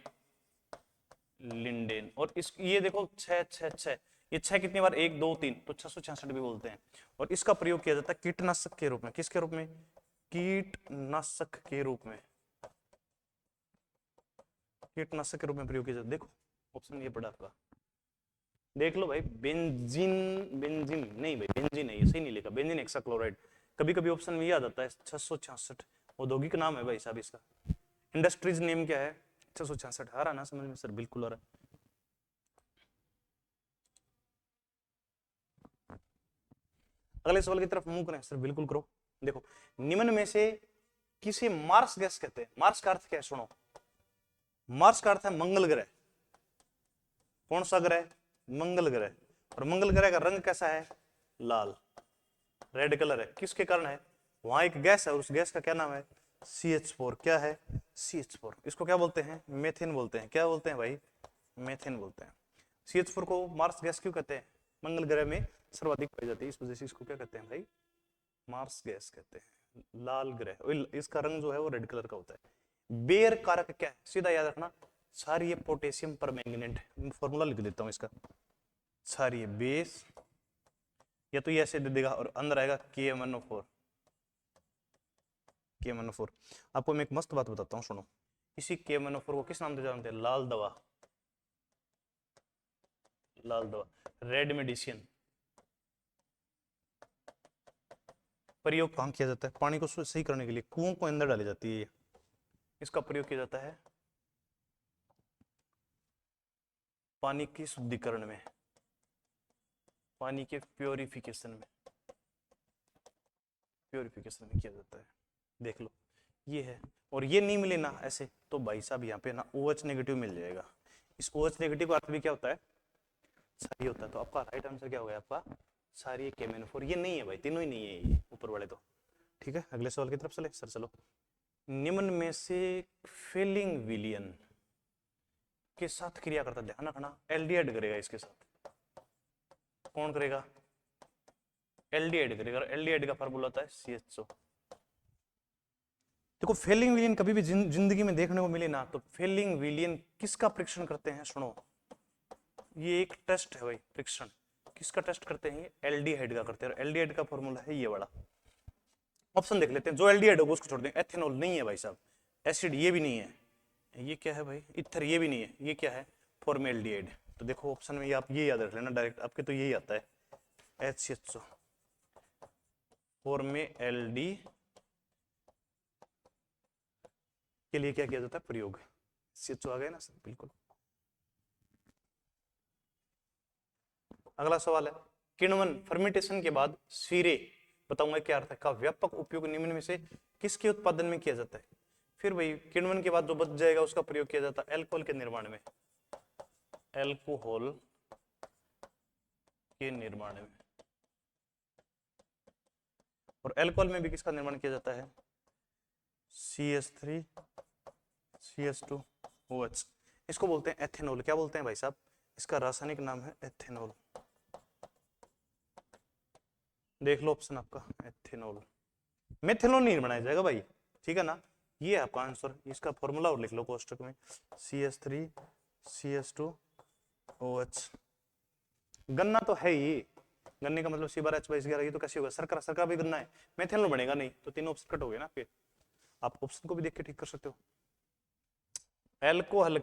लिंडेन। और इस ये देखो 6 6 6, ये 6 कितनी बार? 1 2 3, तो 666 भी बोलते हैं। और इसका प्रयोग किया जाता है कीटनाशक के रूप में। किसके रूप में? कीटनाशक के रूप में, कीटनाशक के रूप में प्रयोग किया जाता है। देखो ऑप्शन ये पड़ा आपका, देख लो भाई, बेंजीन, बेंजीन नहीं भाई, बेंजीन नहीं, सही नहीं लिखा, बेंजीन हेक्साक्लोराइड। कभी कभी ऑप्शन में ये आ जाता है 666, औद्योगिक नाम है भाई साहब इसका। इंडस्ट्रीज नेम क्या है? 666। आ रहा ना समझ में सर? बिल्कुल आ रहा। अगले सवाल की तरफ मुंह करें सर? बिल्कुल करो। देखो, निम्न में से किसे मार्स गैस कहते हैं? मार्स का अर्थ क्या है? सुनो, मार्स का अर्थ है मंगल ग्रह। कौन सा ग्रह? मंगल ग्रह। और मंगल ग्रह का रंग कैसा है? लाल, रेड कलर है। किसके कारण है? वहां एक गैस है, उस गैस का क्या नाम है? CH4। क्या है? CH4। इसको क्या बोलते हैं? मेथेन बोलते हैं। क्या बोलते हैं भाई? मेथेन बोलते हैं। CH4 को मार्स गैस क्यों कहते हैं? मंगल ग्रह में सर्वाधिक पाई जाती है, इस वजह से इसको क्या कहते हैं भाई, मार्स गैस कहते हैं। लाल ग्रह, इसका रंग जो है वो रेड कलर का होता है। बेर कारक क्या है, सीधा याद रखना, क्षारीय पोटेशियम परमैंगनेट, फॉर्मूला लिख देता हूं इसका, क्षारीय बेस, या तो ये ऐसे दे देगा और अंदर आएगा KMnO4। KMnO4, आपको मैं एक मस्त बात बताता हूँ, सुनो। इसी KMnO4 को किस नाम से जानते हैं, लाल दवा, लाल दवा, रेड मेडिसिन। प्रयोग कहाँ किया जाता है, पानी को सही करने के लिए कुओं को अंदर डाली जाती है, इसका प्रयोग किया जाता है पानी की शुद्धिकरण में, पानी के प्योरिफिकेशन में, प्योरिफिकेशन में किया जाता है। देख लो ये है, और ये नहीं मिले ना ऐसे तो भाई साहब यहाँ पे ना OH नेगेटिव मिल जाएगा। इस OH नेगेटिव का अर्थ भी क्या होता है, क्षारीय होता है। तो आपका राइट आंसर क्या हो गया, आपका क्षारीय KMnO4। ये नहीं है भाई, तीनों ही नहीं है ये ऊपर वाले तो। ठीक है, अगले सवाल की तरफ चले सर, चलो। निम्न में से फेलिंग विलियन के साथ क्रिया करता, ध्यान रखना, एल्डिहाइड करेगा इसके साथ, कौन करेगा, एल्डिहाइड करेगा। एल्डिहाइड का फार्मूला होता है CHO। देखो फेलिंग विलियन कभी भी जिंदगी में देखने को मिले ना, तो फेलिंग विलियन किसका परीक्षण करते हैं, सुनो, ये एक टेस्ट है भाई, परीक्षण किसका टेस्ट करते हैं, एल्डिहाइड का करते हैं। एल्डिहाइड का फॉर्मूला है ये वाला, ऑप्शन देख लेते हैं, जो एल्डिहाइड होगा उसको छोड़ दें। एथेनॉल नहीं है भाई साहब, एसिड ये भी नहीं है, ये क्या है भाई, इथर ये भी नहीं है, ये क्या है, फॉर्मेल्डिहाइड। तो देखो ऑप्शन में आप ये याद रख लेना डायरेक्ट, आपके तो यही आता है HCHO, फॉर्मेल्डी के लिए क्या किया जाता है, प्रयोग। CHO आ गया ना सर, बिल्कुल। अगला सवाल है, किण्वन फर्मेंटेशन के बाद शीरे, बताऊंगा क्या अर्थ है, का व्यापक उपयोग निम्न में से किसके उत्पादन में किया जाता है। फिर भाई किण्वन के बाद जो बच जाएगा उसका प्रयोग किया जाता है अल्कोहल के निर्माण में, अल्कोहल के निर्माण में। और अल्कोहल में भी किसका निर्माण किया जाता है, CH3 CH2OH, इसको बोलते हैं एथेनॉल। क्या बोलते हैं भाई साहब, इसका रासायनिक नाम है एथेनॉल। देख लो ऑप्शन आपका एथेनॉल, मेथेनॉल नहीं बनाया जाएगा भाई, ठीक है ना। ये आपका आंसर, इसका फॉर्मूला और लिख लो कोष्टक में, CH3 CH2OH। गन्ना तो है ही, गन्ने का मतलब C12H22, ये तो कैसे होगा, सरकरा, सरकरा भी गन्ना है, मेथेनॉल बनेगा नहीं, तो तीनों ऑप्शन कट हो गए ना आपके। आप ऑप्शन को भी देख के ठीक कर सकते हो। एल्कोहल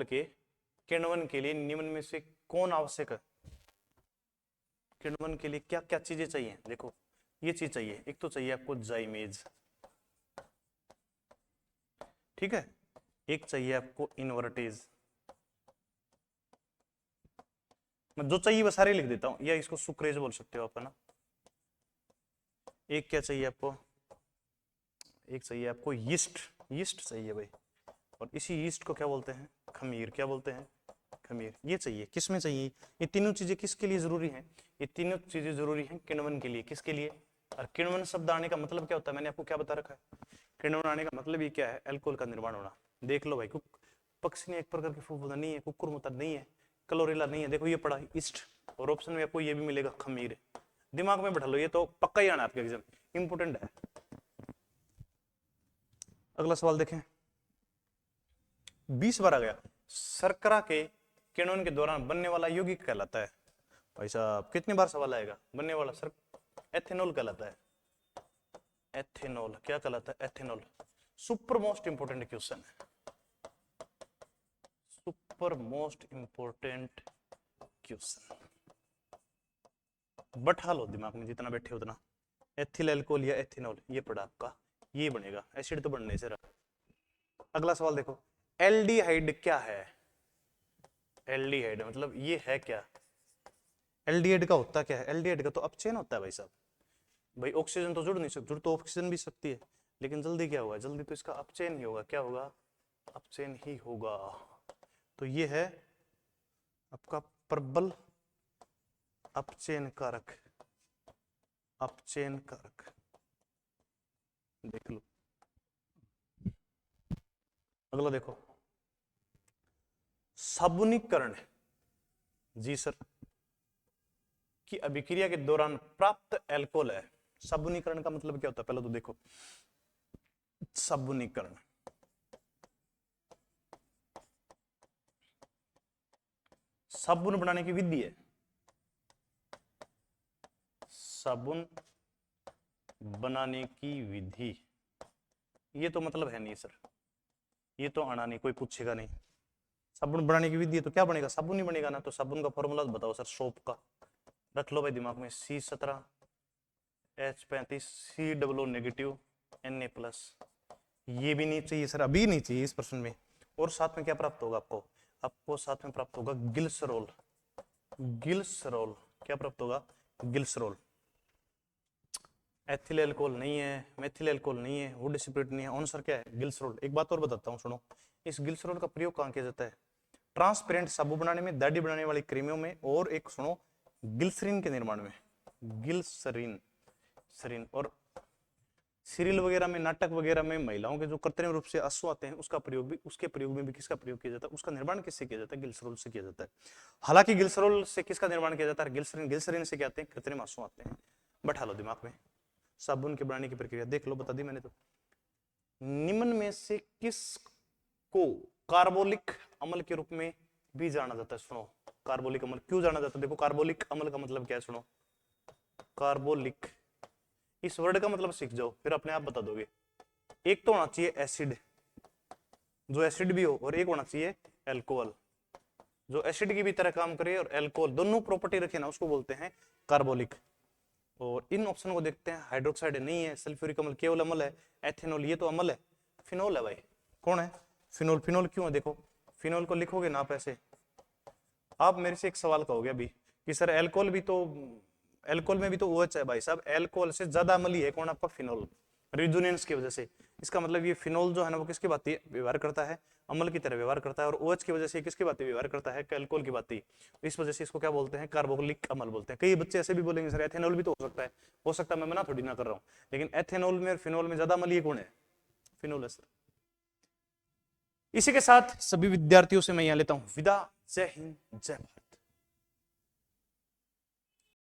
के किण्वन के लिए निम्न में से कौन आवश्यक है, किण्वन के लिए क्या क्या चीजें चाहिए, देखो ये चीज चाहिए, एक तो चाहिए आपको जाइमेज, ठीक है, एक चाहिए आपको इनवर्टेज, मैं जो चाहिए वो सारे लिख देता हूं, या इसको सुक्रेज बोल सकते हो आप, है ना। एक क्या चाहिए आपको, एक चाहिए आपको यीस्ट, यीस्ट चाहिए भाई, और इसी यीस्ट को क्या बोलते हैं, खमीर। क्या बोलते हैं, खमीर। ये चाहिए, किस में चाहिए, ये तीनों चीजें किसके लिए जरूरी हैं, ये तीनों चीजें जरूरी हैं किण्वन के लिए। किसके लिए, और किण्वन शब्द आने का मतलब क्या होता है, मैंने आपको क्या बता रखा है, किण्वन आने का मतलब ये क्या है, अल्कोहल का निर्माण होना। देख लो भाई, पक्षी ने एक प्रकार की फूफुदा नहीं है, कुकुर मुतर नहीं है, क्लोरेला नहीं है, देखो ये पड़ा ईस्ट, और ऑप्शन में आपको ये भी मिलेगा खमीर। दिमाग में बैठा लो, ये तो पक्का ही आना आपके एग्जाम, इंपोर्टेंट है। अगला सवाल देखें, 20 बार आ गया, शर्करा के किण्वन के दौरान बनने वाला यौगिक कहलाता है। भाई साहब कितनी बार सवाल आएगा, बनने वाला सर, एथेनॉल कहलाता है। एथेनॉल क्या कहलाता है, ethanol. Super most important question है, सुपर मोस्ट इंपोर्टेंट क्वेश्चन, बैठा लो दिमाग में, जितना बैठे उतना। एथिल एल्कोहल या एथेनॉल, ये पड़ा आपका, ये बनेगा, एसिड तो बनने से रहा। अगला सवाल देखो, एल्डिहाइड क्या है, एल्डिहाइड मतलब ये है क्या, एल्डिहाइड का होता क्या है, एल्डिहाइड का तो अपचयन होता है भाई साहब। भाई ऑक्सीजन तो जुड़ नहीं सकती, जुड़ तो ऑक्सीजन भी सकती है, लेकिन जल्दी क्या होगा, जल्दी तो इसका अपचयन ही होगा। क्या होगा, अपचयन ही होगा। तो ये है आपका प्रबल अपचयन कारक, अपचयन कारक, देख लो। अगला देखो, साबुनीकरण, जी सर, कि अभिक्रिया के दौरान प्राप्त एल्कोहल है। साबुनीकरण का मतलब क्या होता है, पहले तो देखो। साबुनीकरण, साबुन बनाने की विधि है। साबुन बनाने की विधि, ये तो मतलब है नहीं सर, ये तो आना नहीं, कोई पूछेगा नहीं। साबुन बनाने की विधि है तो क्या बनेगा, साबुन नहीं बनेगा ना। तो साबुन का फॉर्मूला बताओ सर, सोप का रख लो भाई दिमाग में, C17H35 COO नेगेटिव Na+। ये भी नहीं चाहिए सर, अभी नहीं चाहिए इस प्रश्न में। और साथ में क्या प्राप्त होगा आपको, आपको साथ में प्राप्त होगा ग्लिसरॉल। ग्लिसरॉल क्या प्राप्त होगा, ग्लिसरॉल। एथिल अल्कोहल नहीं है, मेथिल अल्कोहल नहीं है, वुड स्पिरिट नहीं है, आंसर क्या है, ग्लिसरॉल। एक बात और बताता हूँ सुनो, इस ग्लिसरॉल का प्रयोग कहाँ किया जाता है, ट्रांसपेरेंट साबुन बनाने में, दाढ़ी बनाने वाली क्रीमों में, और एक सुनो ग्लिसरीन के निर्माण में। ग्लिसरीन सरीन, और सीरियल वगैरह में, नाटक वगैरह में महिलाओं के जो कृत्रिम रूप से आंसू आते हैं, उसका प्रयोग भी, उसके प्रयोग में भी किसका प्रयोग किया जाता है, उसका निर्माण किससे किया जाता है, ग्लिसरॉल से किया जाता है। हालांकि ग्लिसरॉल से किसका निर्माण किया जाता है, ग्लिसरीन। ग्लिसरीन से क्या आते हैं, कृत्रिम आंसू आते हैं। बैठा लो दिमाग में। साबुन के बनाने की प्रक्रिया देख लो, बता दी मैंने तो। निम्न में से किसको कार्बोलिक अम्ल के रूप में भी जाना जाता है, सुनो। कार्बोलिक अम्ल क्यों जाना जाता है, देखो कार्बोलिक अम्ल का मतलब क्या है, सुनो। कार्बोलिक, इस वर्ड का मतलब सीख जाओ, फिर अपने आप बता दोगे। एक तो होना चाहिए एसिड, जो एसिड भी हो, और एक होना चाहिए एल्कोहल, जो एसिड की भी तरह काम करे और एल्कोहल दोनों प्रॉपर्टी रखे ना, उसको बोलते हैं कार्बोलिक। और इन ऑप्शन को देखते हैं, हाइड्रोक्साइड नहीं है, सल्फ्यूरिक अम्ल केवल अम्ल है, एथेनॉल ये तो अम्ल है, फिनोल है भाई। कौन है, फिनोल। फिनोल क्यों है, देखो फिनोल को लिखोगे ना आप ऐसे। आप मेरे से एक सवाल कहोगे अभी कि सर एल्कोहल भी तो, एल्कोहल में भी तो OH है भाई साहब, एल्कोहल से ज्यादा अम्लीय है कौन, आपका फिनोल, रिजोनेंस की वजह से। इसका मतलब ये फिनोल जो है ना, वो किसकी बात व्यवहार करता है, अम्ल की तरह व्यवहार करता है, और OH की वजह से किसकी बात व्यवहार करता है, एल्कोहल की बात। इस वजह से इसको क्या बोलते हैं, कार्बोलिक अम्ल बोलते हैं। कई बच्चे ऐसे भी बोलेंगे सर एथेनॉल भी तो हो सकता है, मैं मना थोड़ी ना कर रहा हूँ, लेकिन एथेनॉल में और फिनोल में ज्यादा अम्लीय कौन है, फिनोल है सर। इसी के साथ सभी विद्यार्थियों से मैं यहाँ लेता हूँ विदा। जय हिंद, जय भारत।